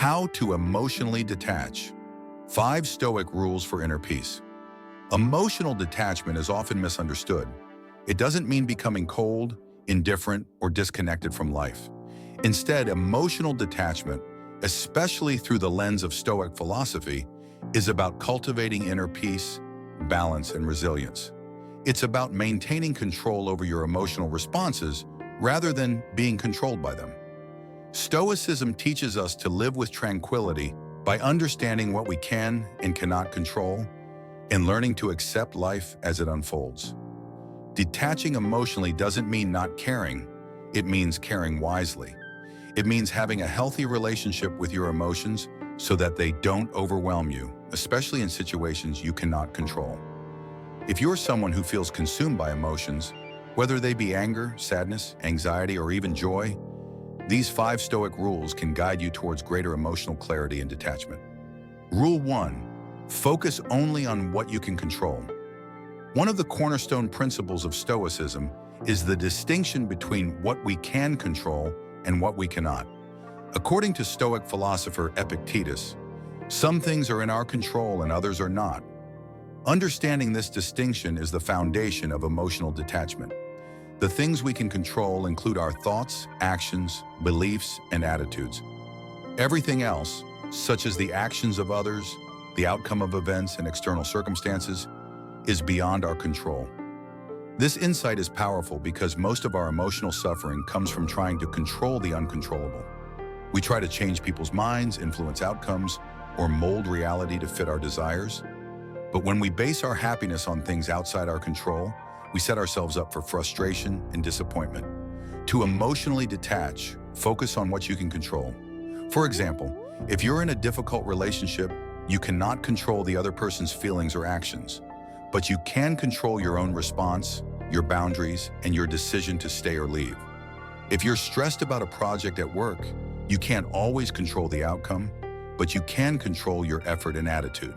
How to emotionally detach. 5 Stoic rules for inner peace. Emotional detachment is often misunderstood. It doesn't mean becoming cold, indifferent, or disconnected from life. Instead, emotional detachment, especially through the lens of Stoic philosophy, is about cultivating inner peace, balance, and resilience. It's about maintaining control over your emotional responses rather than being controlled by them. Stoicism teaches us to live with tranquility by understanding what we can and cannot control and learning to accept life as it unfolds. Detaching emotionally doesn't mean not caring, it means caring wisely. It means having a healthy relationship with your emotions so that they don't overwhelm you, especially in situations you cannot control. If you're someone who feels consumed by emotions, whether they be anger, sadness, anxiety, or even joy, these 5 Stoic rules can guide you towards greater emotional clarity and detachment. Rule 1. Focus only on what you can control. One of the cornerstone principles of Stoicism is the distinction between what we can control and what we cannot. According to Stoic philosopher Epictetus, some things are in our control and others are not. Understanding this distinction is the foundation of emotional detachment. The things we can control include our thoughts, actions, beliefs, and attitudes. Everything else, such as the actions of others, the outcome of events, and external circumstances, is beyond our control. This insight is powerful because most of our emotional suffering comes from trying to control the uncontrollable. We try to change people's minds, influence outcomes, or mold reality to fit our desires. But when we base our happiness on things outside our control, we set ourselves up for frustration and disappointment. To emotionally detach, focus on what you can control. For example, if you're in a difficult relationship, you cannot control the other person's feelings or actions, but you can control your own response, your boundaries, and your decision to stay or leave. If you're stressed about a project at work, you can't always control the outcome, but you can control your effort and attitude.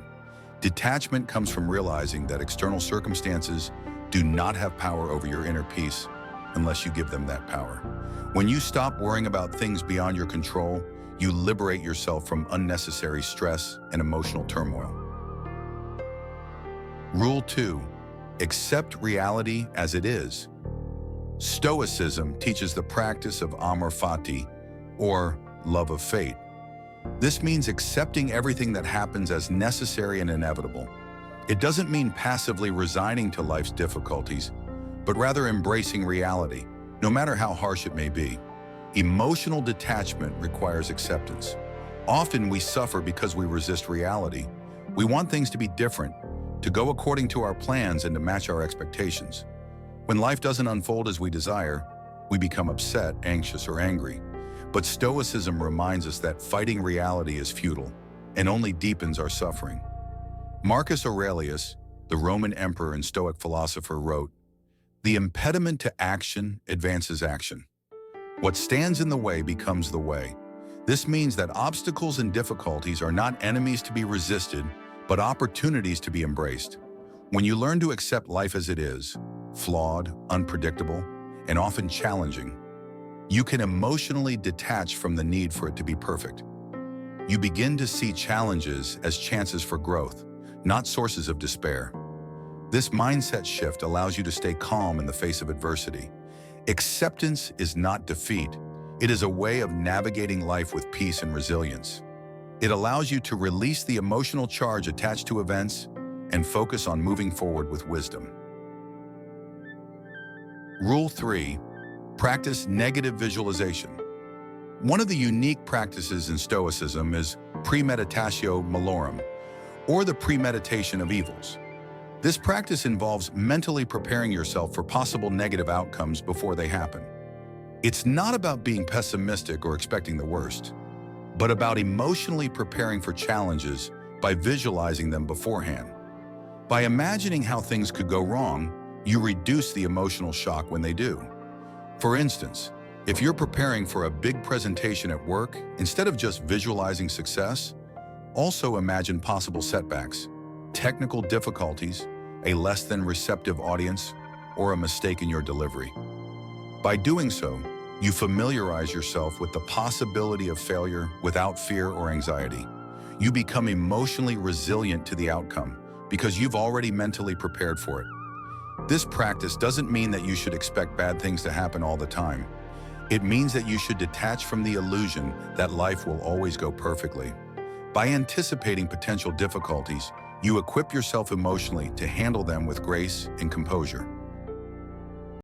Detachment comes from realizing that external circumstances do not have power over your inner peace unless you give them that power. When you stop worrying about things beyond your control, you liberate yourself from unnecessary stress and emotional turmoil. Rule 2. Accept reality as it is. Stoicism teaches the practice of amor fati, or love of fate. This means accepting everything that happens as necessary and inevitable. It doesn't mean passively resigning to life's difficulties, but rather embracing reality, no matter how harsh it may be. Emotional detachment requires acceptance. Often we suffer because we resist reality. We want things to be different, to go according to our plans and to match our expectations. When life doesn't unfold as we desire, we become upset, anxious, or angry. But Stoicism reminds us that fighting reality is futile and only deepens our suffering. Marcus Aurelius, the Roman emperor and Stoic philosopher, wrote, "The impediment to action advances action. What stands in the way becomes the way." This means that obstacles and difficulties are not enemies to be resisted, but opportunities to be embraced. When you learn to accept life as it is, flawed, unpredictable, and often challenging, you can emotionally detach from the need for it to be perfect. You begin to see challenges as chances for growth, not sources of despair. This mindset shift allows you to stay calm in the face of adversity. Acceptance is not defeat. It is a way of navigating life with peace and resilience. It allows you to release the emotional charge attached to events and focus on moving forward with wisdom. Rule 3. Practice negative visualization. One of the unique practices in Stoicism is premeditatio malorum, or the premeditation of evils. This practice involves mentally preparing yourself for possible negative outcomes before they happen. It's not about being pessimistic or expecting the worst, but about emotionally preparing for challenges by visualizing them beforehand. By imagining how things could go wrong, you reduce the emotional shock when they do. For instance, if you're preparing for a big presentation at work, instead of just visualizing success, also imagine possible setbacks, technical difficulties, a less than receptive audience, or a mistake in your delivery. By doing so, You familiarize yourself with the possibility of failure without fear or anxiety. You become emotionally resilient to the outcome because you've already mentally prepared for it. This practice doesn't mean that you should expect bad things to happen all the time. It means that you should detach from the illusion that life will always go perfectly. By anticipating potential difficulties, you equip yourself emotionally to handle them with grace and composure.